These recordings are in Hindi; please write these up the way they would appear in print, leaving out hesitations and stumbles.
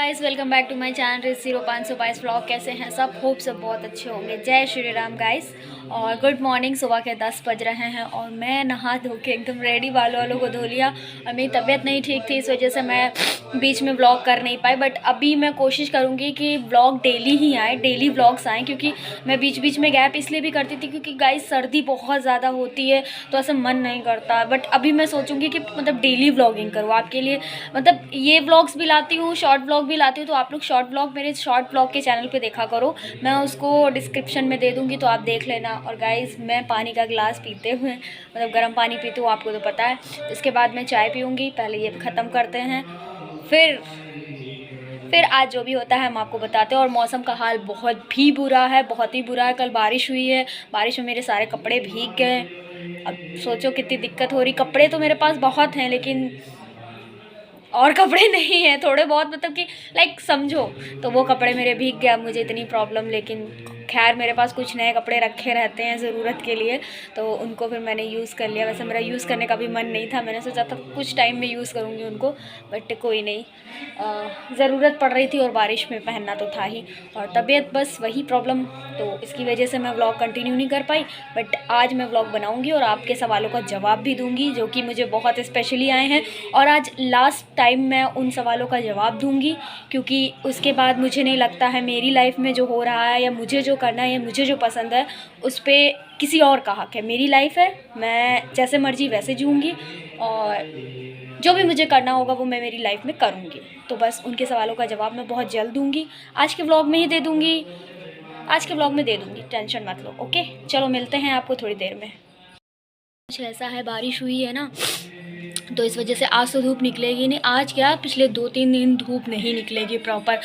Guys, welcome back to my channel 0522 vlog. कैसे हैं सब? होप सब बहुत अच्छे होंगे। जय श्री राम गाइस और गुड मॉर्निंग। सुबह के 10 बज रहे हैं और मैं नहा धो के एकदम रेडी, बालों को धो लिया। और मेरी तबीयत नहीं ठीक थी, इस वजह से मैं बीच में व्लॉग कर नहीं पाई। बट अभी मैं कोशिश करूँगी कि व्लॉग डेली ही आए, डेली व्लॉग्स आएँ, क्योंकि मैं बीच बीच में गैप इसलिए भी करती थी क्योंकि गाइस सर्दी बहुत ज़्यादा होती है तो ऐसा मन नहीं करता। बट अभी मैं सोचूंगी कि मतलब डेली व्लॉगिंग करूँ आपके लिए। मतलब ये व्लॉग्स भी लाती हूँ, शॉर्ट व्लॉग भी लाती हूँ, तो आप लोग शॉर्ट व्लॉग मेरे शॉर्ट व्लॉग के चैनल पे देखा करो। मैं उसको डिस्क्रिप्शन में दे दूँगी तो आप देख लेना। और गाइस, मैं पानी का गिलास पीते हुए, मतलब गर्म पानी पीती हूँ, आपको तो पता है। इसके बाद मैं चाय पीऊँगी। पहले ये ख़त्म करते हैं, फिर आज जो भी होता है हम आपको बताते हैं। और मौसम का हाल बहुत भी बुरा है, बहुत ही बुरा है। कल बारिश हुई है, बारिश में मेरे सारे कपड़े भीग गए। अब सोचो कितनी दिक्कत हो रही। कपड़े तो मेरे पास बहुत हैं लेकिन और कपड़े नहीं हैं, थोड़े बहुत, मतलब कि लाइक समझो। तो वो कपड़े मेरे भीग गए, अब मुझे इतनी प्रॉब्लम। लेकिन खैर, मेरे पास कुछ नए कपड़े रखे रहते हैं ज़रूरत के लिए, तो उनको फिर मैंने यूज़ कर लिया। वैसे मेरा यूज़ करने का भी मन नहीं था, मैंने सोचा था कुछ टाइम में यूज़ करूँगी उनको, बट कोई नहीं, ज़रूरत पड़ रही थी और बारिश में पहनना तो था ही। और तबीयत, बस वही प्रॉब्लम, तो इसकी वजह से मैं व्लॉग कंटिन्यू नहीं कर पाई। बट आज मैं व्लॉग बनाऊँगी और आपके सवालों का जवाब भी दूँगी, जो कि मुझे बहुत स्पेशली आए हैं। और आज लास्ट टाइम मैं उन सवालों का जवाब दूँगी, क्योंकि उसके बाद मुझे नहीं लगता है मेरी लाइफ में जो हो रहा है या मुझे जो करना है या मुझे जो पसंद है उस पर किसी और का हक है। मेरी लाइफ है, मैं जैसे मर्जी वैसे जीऊँगी और जो भी मुझे करना होगा वो मैं मेरी लाइफ में करूँगी। तो बस उनके सवालों का जवाब मैं बहुत जल्द दूँगी, आज के व्लॉग में ही दे दूँगी, आज के व्लॉग में दे दूँगी, टेंशन मत लो। ओके, चलो मिलते हैं आपको थोड़ी देर में। कुछ ऐसा है, बारिश हुई है ना, तो इस वजह से आज तो धूप निकलेगी नहीं। आज क्या, पिछले 2-3 दिन धूप नहीं निकलेगी प्रॉपर।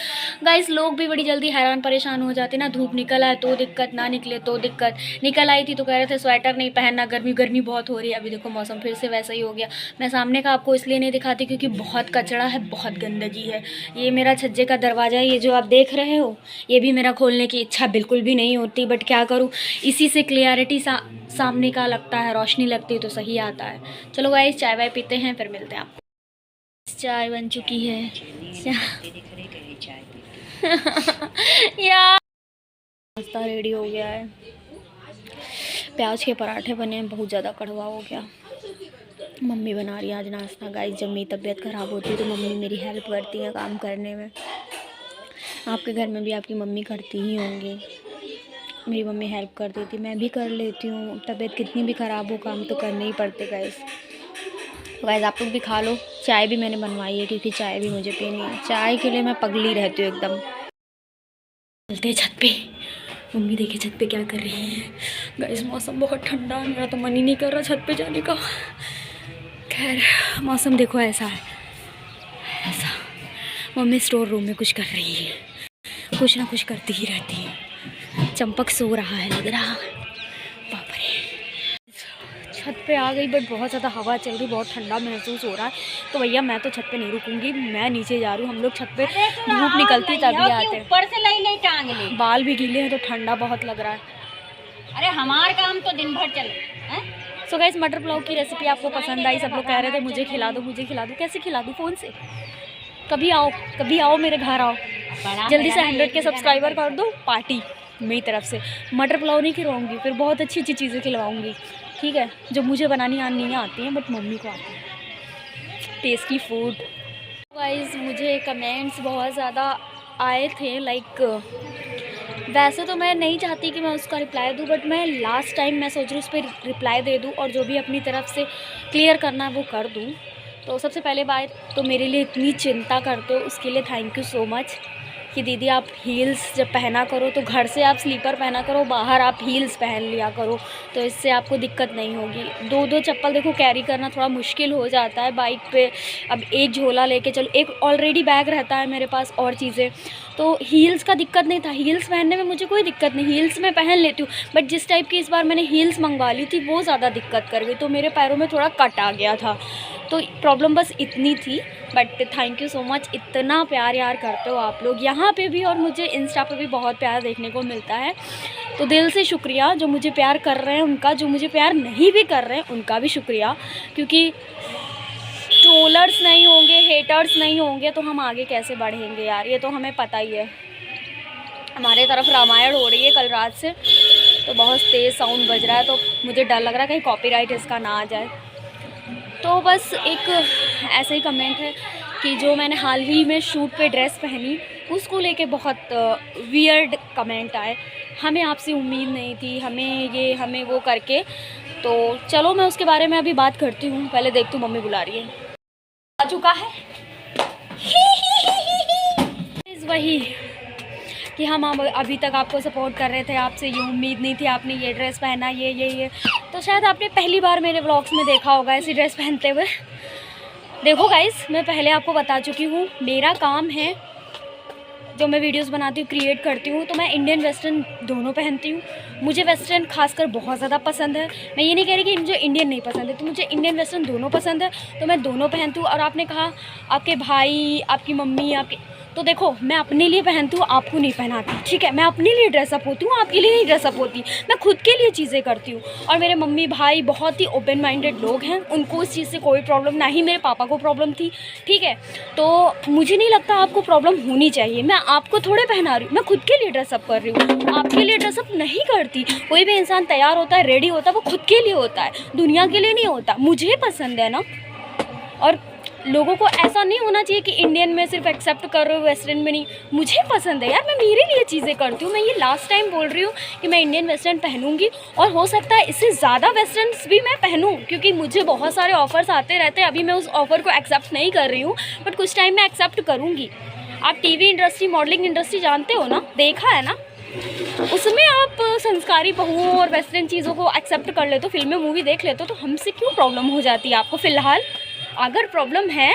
गाइस, लोग भी बड़ी जल्दी हैरान परेशान हो जाते ना, धूप निकल आए तो दिक्कत, ना निकले तो दिक्कत। निकल आई थी तो कह रहे थे स्वेटर नहीं पहनना, गर्मी गर्मी बहुत हो रही है। अभी देखो मौसम फिर से वैसा ही हो गया। मैं सामने का आपको इसलिए नहीं दिखाती क्योंकि बहुत कचरा है, बहुत गंदगी है। ये मेरा छज्जे का दरवाज़ा है, ये जो आप देख रहे हो, ये भी मेरा खोलने की इच्छा बिल्कुल भी नहीं होती, बट क्या करूँ, इसी से क्लियरिटी सामने का लगता है, रोशनी लगती है तो सही आता है। चलो गाइस, चाय वाय पीते हैं, फिर मिलते हैं आपको। चाय बन चुकी है यार, नाश्ता रेडी हो गया है। प्याज के पराठे बने हैं, बहुत ज़्यादा कड़वा हो गया। मम्मी बना रही है आज नाश्ता। गाइस, जब मेरी तबीयत ख़राब होती है तो मम्मी मेरी हेल्प करती है काम करने में। आपके घर में भी आपकी मम्मी करती ही होंगी। मेरी मम्मी हेल्प कर देती, मैं भी कर लेती हूँ। तबीयत कितनी भी ख़राब हो, काम तो करने ही पड़ते गाइस। गाइस, आप लोग भी खा लो। चाय भी मैंने बनवाई है क्योंकि चाय भी मुझे पीनी है। चाय के लिए मैं पगली रहती हूँ एकदम। चलते हैं छत पे। मम्मी देखे छत पे क्या कर रही है। गाइस, मौसम बहुत ठंडा है, मेरा तो मन ही नहीं कर रहा छत पे जाने का। खैर, मौसम देखो ऐसा है, ऐसा। मम्मी स्टोर रूम में कुछ कर रही है, कुछ ना कुछ करती ही रहती है। चंपक सो रहा है लग रहा। बाप रे, छत पे आ गई, बट बहुत ज़्यादा हवा चल रही, बहुत ठंडा महसूस हो रहा है। तो भैया मैं तो छत पे नहीं रुकूंगी, मैं नीचे जा रही हूँ। हम लोग छत पे धूप निकलती तभी आते हैं। ऊपर से ले टांग ले, बाल भी गीले हैं तो ठंडा बहुत लग रहा है। अरे हमारा काम तो दिन भर चले। सो गाइस, मटर पुलाव की रेसिपी आपको पसंद आई? सब लोग कह रहे थे मुझे खिला दो, मुझे खिला दो। कैसे खिला दूँ फ़ोन से? कभी आओ मेरे घर आओ, जल्दी से 100 के सब्सक्राइबर कर दो। पार्टी मेरी तरफ से। मटर पुलाव नहीं खिलवाऊँगी, फिर बहुत अच्छी अच्छी चीज़ें खिलवाऊँगी, ठीक है, जो मुझे बनानी नहीं आती हैं बट मम्मी को आती है। Tasty food. गाइस, मुझे कमेंट्स बहुत ज़्यादा आए थे, लाइक वैसे तो मैं नहीं चाहती कि मैं उसका रिप्लाई दूँ, बट मैं लास्ट टाइम मैं सोच रही हूँ उस पर रिप्लाई दे दूँ और जो भी अपनी तरफ से क्लियर करना है वो कर दूँ। तो सबसे पहले बात तो, मेरे लिए इतनी चिंता करते हो उसके लिए थैंक यू सो मच। कि दीदी आप हील्स जब पहना करो तो घर से आप स्लीपर पहना करो, बाहर आप हील्स पहन लिया करो, तो इससे आपको दिक्कत नहीं होगी। 2-2 चप्पल देखो कैरी करना थोड़ा मुश्किल हो जाता है बाइक पे। अब एक झोला लेके चलो, एक ऑलरेडी बैग रहता है मेरे पास और चीज़ें, तो हील्स का दिक्कत नहीं था। हील्स पहनने में मुझे कोई दिक्कत नहीं, हील्स मैं पहन लेती हूँ। बट जिस टाइप की इस बार मैंने हील्स मंगवा ली थी वो ज़्यादा दिक्कत कर गई, तो मेरे पैरों में थोड़ा कट आ गया था। तो प्रॉब्लम बस इतनी थी। But thank you so much, इतना प्यार यार करते हो आप लोग यहाँ पे भी, और मुझे इंस्टा पे भी बहुत प्यार देखने को मिलता है। तो दिल से शुक्रिया जो मुझे प्यार कर रहे हैं उनका, जो मुझे प्यार नहीं भी कर रहे हैं उनका भी शुक्रिया। क्योंकि ट्रोलर्स नहीं होंगे, हेटर्स नहीं होंगे तो हम आगे कैसे बढ़ेंगे यार, ये तो हमें पता ही है। हमारे तरफ रामायण हो रही है कल रात से, तो बहुत तेज़ साउंड बज रहा है, तो मुझे डर लग रहा है कहीं कॉपीराइट इसका ना आ जाए। तो बस एक ऐसे ही कमेंट है कि जो मैंने हाल ही में शूट पे ड्रेस पहनी उसको लेके बहुत वियर्ड कमेंट आए। हमें आपसे उम्मीद नहीं थी, हमें ये हमें वो करके। तो चलो मैं उसके बारे में अभी बात करती हूँ, पहले देखती हूँ, मम्मी बुला रही है। आ चुका है वही कि हम अभी तक आपको सपोर्ट कर रहे थे, आपसे ये उम्मीद नहीं थी, आपने ये ड्रेस पहना, ये तो शायद आपने पहली बार मेरे व्लॉग्स में देखा होगा ऐसी ड्रेस पहनते हुए। देखो गाइस, मैं पहले आपको बता चुकी हूँ, मेरा काम है जो मैं वीडियोस बनाती हूँ, क्रिएट करती हूँ, तो मैं इंडियन वेस्टर्न दोनों पहनती हूँ। मुझे वेस्टर्न खासकर बहुत ज़्यादा पसंद है। मैं ये नहीं कह रही कि मुझे इंडियन नहीं पसंद है, तो मुझे इंडियन वेस्टर्न दोनों पसंद है, तो मैं दोनों पहनती हूँ। और आपने कहा आपके भाई, आपकी मम्मी, आपके, तो देखो मैं अपने लिए पहनती हूँ, आपको नहीं पहनाती, ठीक है। मैं अपने लिए ड्रेसअप होती हूँ, आपके लिए नहीं ड्रेसअप होती। मैं खुद के लिए चीज़ें करती हूँ। और मेरे मम्मी भाई बहुत ही ओपन माइंडेड लोग हैं, उनको उस चीज़ से कोई प्रॉब्लम, ना ही मेरे पापा को प्रॉब्लम थी, ठीक है। तो मुझे नहीं लगता आपको प्रॉब्लम होनी चाहिए। मैं आपको थोड़े पहना रही हूँ, मैं खुद के लिए ड्रेसअप कर रही हूँ, आपके लिए ड्रेसअप नहीं करती। कोई भी इंसान तैयार होता है, रेडी होता है, वो खुद के लिए होता है, दुनिया के लिए नहीं होता। मुझे पसंद है ना। और लोगों को ऐसा नहीं होना चाहिए कि इंडियन में सिर्फ एक्सेप्ट कर रहे हो, वेस्टर्न में नहीं। मुझे पसंद है यार, मैं मेरे लिए चीज़ें करती हूँ। मैं ये लास्ट टाइम बोल रही हूँ कि मैं इंडियन वेस्टर्न पहनूंगी, और हो सकता है इससे ज़्यादा वेस्टर्न्स भी मैं पहनूँ, क्योंकि मुझे बहुत सारे ऑफ़र्स आते रहते हैं। अभी मैं उस ऑफ़र को एक्सेप्ट नहीं कर रही हूँ, बट कुछ टाइम में एक्सेप्ट करूँगी। आप टीवी इंडस्ट्री, मॉडलिंग इंडस्ट्री जानते हो ना, देखा है ना, उसमें आप संस्कारी बहुओं और वेस्टर्न चीज़ों को एक्सेप्ट कर लेते हो, फिल्में मूवी देख लेते हो, तो हमसे क्यों प्रॉब्लम हो जाती है आपको? फ़िलहाल अगर प्रॉब्लम है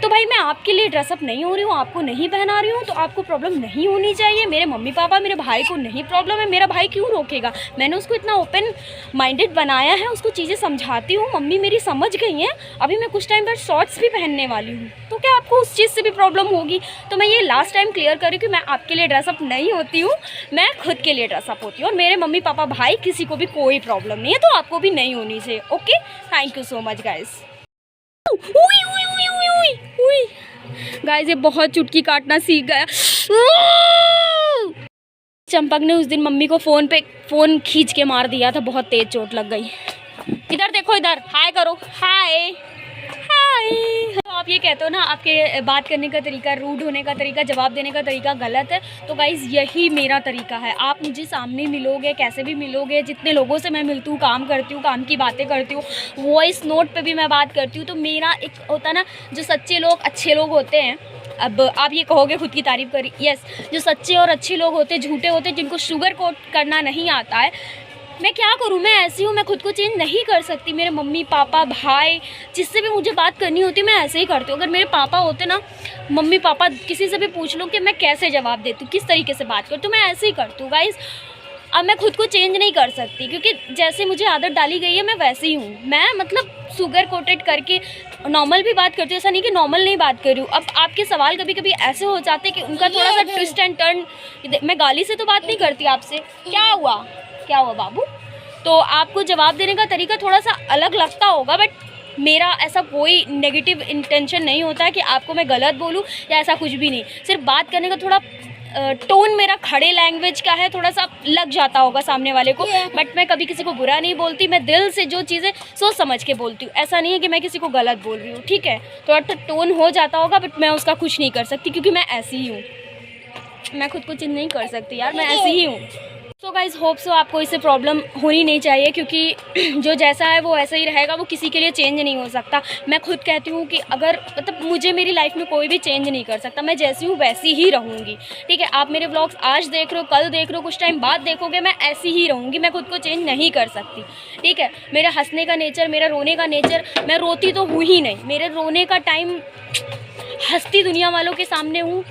तो भाई मैं आपके लिए ड्रेसअप नहीं हो रही हूँ, आपको नहीं पहना रही हूँ, तो आपको प्रॉब्लम नहीं होनी चाहिए। मेरे मम्मी पापा, मेरे भाई को नहीं प्रॉब्लम है, मेरा भाई क्यों रोकेगा? मैंने उसको इतना ओपन माइंडेड बनाया है, उसको चीज़ें समझाती हूँ, मम्मी मेरी समझ गई हैं। अभी मैं कुछ टाइम बाद शॉर्ट्स भी पहनने वाली हूँ, तो क्या आपको उस चीज़ से भी प्रॉब्लम होगी? तो मैं ये लास्ट टाइम क्लियर कर रही हूँ कि मैं आपके लिए ड्रेसअप नहीं होती हूँ, मैं खुद के लिए ड्रेसअप होती हूँ। और मेरे मम्मी पापा भाई किसी को भी कोई प्रॉब्लम नहीं है, तो आपको भी नहीं होनी चाहिए। Okay, thank you so much guys. Guys ये बहुत चुटकी काटना सीख गया। चंपक ने उस दिन मम्मी को फ़ोन खींच के मार दिया था, बहुत तेज चोट लग गई। इधर देखो, इधर हाय करो, हाय हाय। तो आप ये कहते हो ना, आपके बात करने का तरीका, रूड होने का तरीका, जवाब देने का तरीका गलत है, तो गाइस यही मेरा तरीका है। आप मुझे सामने मिलोगे, कैसे भी मिलोगे, जितने लोगों से मैं मिलती हूँ, काम करती हूँ, काम की बातें करती हूँ, वॉइस नोट पे भी मैं बात करती हूँ, तो मेरा एक होता है ना, जो सच्चे लोग, अच्छे लोग होते हैं। अब आप ये कहोगे खुद की तारीफ़ करी, यस, जो सच्चे और अच्छे लोग होते हैं, झूठे होते हैं, जिनको शुगर कोट करना नहीं आता है, मैं क्या करूँ, मैं ऐसी हूँ, मैं खुद को चेंज नहीं कर सकती। मेरे मम्मी पापा भाई जिससे भी मुझे बात करनी होती है, मैं ऐसे ही करती हूँ। अगर मेरे पापा होते ना, मम्मी पापा किसी से भी पूछ लो कि मैं कैसे जवाब देती हूँ, किस तरीके से बात करती हूँ, मैं ऐसे ही करती हूँ गाइस। अब मैं खुद को चेंज नहीं कर सकती, क्योंकि जैसे मुझे आदत डाली गई है मैं वैसे ही हूँ। मैं मतलब शुगर कोटेड करके नॉर्मल भी बात करती हूँ, ऐसा नहीं कि नॉर्मल नहीं बात कर रही हूँ। अब आपके सवाल कभी कभी ऐसे हो जाते हैं कि उनका थोड़ा सा ट्विस्ट एंड टर्न, मैं गाली से तो बात नहीं करती आपसे, क्या हुआ बाबू, तो आपको जवाब देने का तरीका थोड़ा सा अलग लगता होगा, बट मेरा ऐसा कोई नेगेटिव इंटेंशन नहीं होता है कि आपको मैं गलत बोलूँ या ऐसा कुछ भी नहीं। सिर्फ बात करने का थोड़ा टोन मेरा खड़े लैंग्वेज का है, थोड़ा सा लग जाता होगा सामने वाले को, बट मैं कभी किसी को बुरा नहीं बोलती। मैं दिल से जो चीज़ें सोच समझ के बोलती हूँ, ऐसा नहीं है कि मैं किसी को गलत बोल रही हूँ, ठीक है। थोड़ा टोन हो जाता होगा, बट मैं उसका कुछ नहीं कर सकती, क्योंकि मैं ऐसी ही हूँ। मैं खुद को चेंज नहीं कर सकती यार, मैं ऐसी ही हूँ। सो गाइज होप सो आपको इससे प्रॉब्लम होनी नहीं चाहिए, क्योंकि जो जैसा है वो ऐसा ही रहेगा, वो किसी के लिए चेंज नहीं हो सकता। मैं खुद कहती हूँ कि अगर मतलब मुझे मेरी लाइफ में कोई भी चेंज नहीं कर सकता, मैं जैसी हूँ वैसी ही रहूँगी, ठीक है। आप मेरे व्लॉग्स आज देख रहे हो, कल देख रहे हो, कुछ टाइम बाद देखोगे, मैं ऐसी ही रहूँगी, मैं खुद को चेंज नहीं कर सकती, ठीक है। मेरा हंसने का नेचर, मेरा रोने का नेचर, मैं रोती तो हूँ ही नहीं, मेरे रोने का टाइम हंसती दुनिया वालों के सामने हूँ,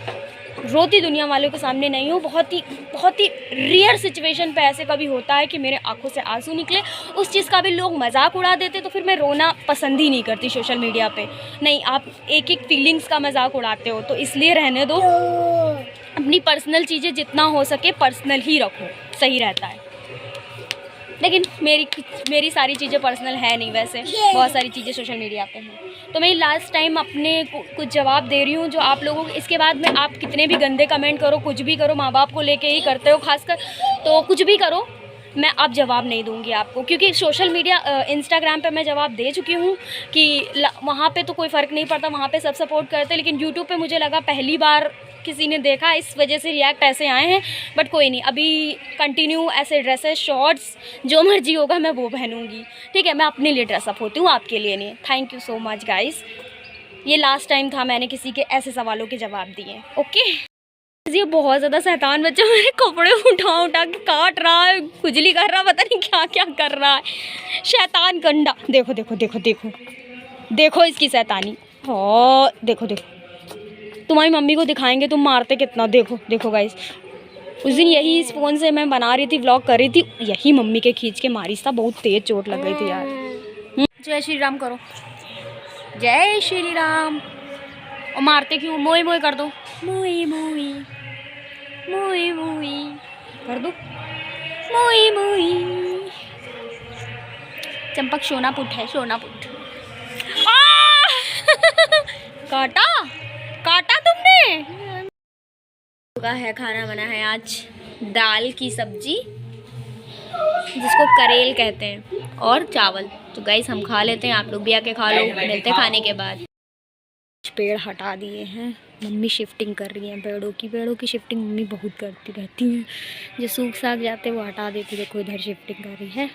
रोती दुनिया वालों के सामने नहीं हूँ। बहुत ही रेयर सिचुएशन पे ऐसे कभी होता है कि मेरे आंखों से आंसू निकले, उस चीज़ का भी लोग मजाक उड़ा देते, तो फिर मैं रोना पसंद ही नहीं करती सोशल मीडिया पे। नहीं, आप एक एक फीलिंग्स का मजाक उड़ाते हो, तो इसलिए रहने दो। अपनी पर्सनल चीज़ें जितना हो सके पर्सनल ही रखो, सही रहता है। लेकिन मेरी सारी चीज़ें पर्सनल है नहीं, वैसे बहुत सारी चीज़ें सोशल मीडिया पे हैं। तो मैं लास्ट टाइम अपने कुछ जवाब दे रही हूँ जो आप लोगों को। इसके बाद में आप कितने भी गंदे कमेंट करो, कुछ भी करो, माँ बाप को लेके ही करते हो खासकर, तो कुछ भी करो, मैं अब जवाब नहीं दूंगी आपको, क्योंकि सोशल मीडिया इंस्टाग्राम पे मैं जवाब दे चुकी हूँ कि वहाँ पे तो कोई फ़र्क नहीं पड़ता, वहाँ पे सब सपोर्ट करते, लेकिन यूट्यूब पे मुझे लगा पहली बार किसी ने देखा, इस वजह से रिएक्ट ऐसे आए हैं। बट कोई नहीं, अभी कंटिन्यू ऐसे ड्रेसेस, शॉर्ट्स, जो मर्जी होगा मैं वो पहनूंगी, ठीक है। मैं अपने लिए ड्रेसअप होती हूँ, आपके लिए नहीं। Thank you so much guys, ये लास्ट टाइम था मैंने किसी के ऐसे सवालों के जवाब दिए। ओके, ये बहुत ज़्यादा शैतान बच्चा मेरे कपड़े उठा उठा के काट रहा है, खुजली कर रहा है, पता नहीं क्या क्या कर रहा है, शैतान गंडा। देखो देखो देखो देखो देखो इसकी शैतानी। हाँ देखो देखो, तुम्हारी मम्मी को दिखाएंगे तुम मारते कितना। देखो देखो गाइस, उस दिन यही इस फ़ोन से मैं बना रही थी, व्लॉग कर रही थी, यही मम्मी के खींच के मारी था, बहुत तेज़ चोट लग गई थी यार। जय श्री राम करो, जय श्री राम। और मारते क्यों? मोई मोई कर दो, मोई मोई मोई मोई कर दो, मोई मोई। चंपक सोनापुट है, सोनापुट। काटा काटा तुमने। है खाना बना है आज दाल की सब्जी, जिसको करेल कहते हैं, और चावल। तो गाइस हम खा लेते हैं, आप लोग भी आके खा लो, मिलते हैं खाने के बाद। पेड़ हटा दिए हैं, मम्मी शिफ्टिंग कर रही हैं पेड़ों की शिफ्टिंग मम्मी बहुत करती रहती हैं, जो सूख साख जाते वो हटा देती। देखो इधर शिफ्टिंग कर रही है,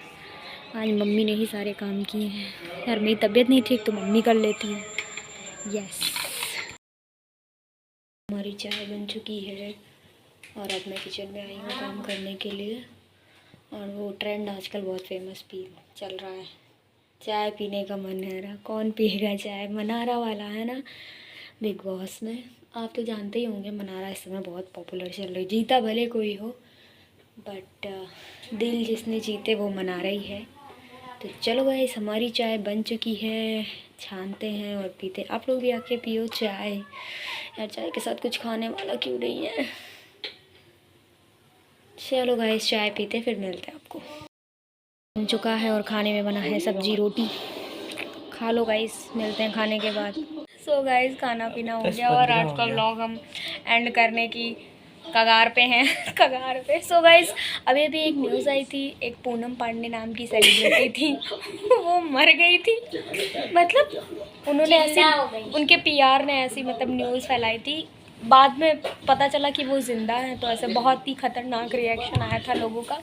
आज मम्मी ने ही सारे काम किए हैं यार। मेरी तबीयत नहीं ठीक तो मम्मी कर लेती है। यस, हमारी चाय बन चुकी है और अब मैं किचन में आई हूँ काम करने के लिए। और वो ट्रेंड आजकल बहुत फेमस भी चल रहा है, चाय पीने का मन है रहा। कौन पिएगा चाय? मनारा वाला है ना बिग बॉस में, आप तो जानते ही होंगे। मनारा इस समय बहुत पॉपुलर चल रही, जीता भले कोई हो, बट दिल जिसने जीते वो मनारा ही है। तो चलो गाइस, हमारी चाय बन चुकी है, छानते हैं और पीते। आप लोग भी आके पियो चाय यार, चाय के साथ कुछ खाने वाला क्यों नहीं है। चलो गाइस, चाय पीते फिर मिलते हैं आपको। बन चुका है और खाने में बना है सब्जी रोटी, खा लो गाइस, मिलते हैं खाने के बाद। सो गाइस, खाना पीना हो गया और आज का व्लॉग हम एंड करने की कगार पे हैं कगार पे। सो गाइस, अभी अभी एक न्यूज़ आई थी, एक पूनम पांडे नाम की सेलिब्रिटी थी वो मर गई थी। मतलब उन्होंने ऐसी, उनके पीआर ने ऐसी मतलब न्यूज़ फैलाई थी, बाद में पता चला कि वो ज़िंदा है। तो ऐसे बहुत ही ख़तरनाक रिएक्शन आया था लोगों का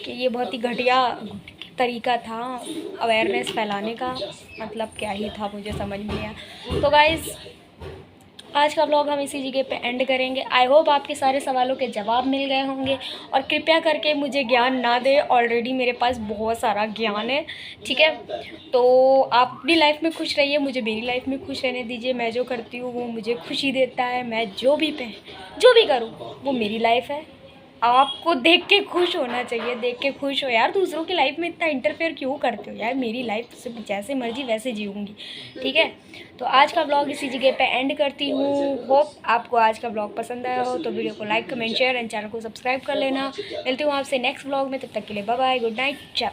कि ये बहुत ही घटिया तरीका था अवेयरनेस फैलाने का, मतलब क्या ही था, मुझे समझ नहीं आया। तो गाइज़, आज का व्लॉग हम इसी जगह पे एंड करेंगे। आई होप आपके सारे सवालों के जवाब मिल गए होंगे, और कृपया करके मुझे ज्ञान ना दे, ऑलरेडी मेरे पास बहुत सारा ज्ञान है, ठीक है। तो आप अपनी लाइफ में खुश रहिए, मुझे मेरी लाइफ में खुश रहने दीजिए। मैं जो करती हूँ वो मुझे खुशी देता है, मैं जो भी करूँ वो मेरी लाइफ है। आपको देख के खुश होना चाहिए, देख के खुश हो यार। दूसरों की लाइफ में इतना इंटरफेयर क्यों करते हो यार? मेरी लाइफ सिर्फ जैसे मर्जी वैसे जीऊँगी, ठीक है। तो आज का ब्लॉग इसी जगह पे एंड करती हूँ। होप आपको आज का ब्लॉग पसंद आया हो, तो वीडियो को like, comment, share and channel को सब्सक्राइब कर लेना। मिलती हूँ आपसे नेक्स्ट ब्लॉग में, तब तक के लिए बाय बाय, गुड नाइट।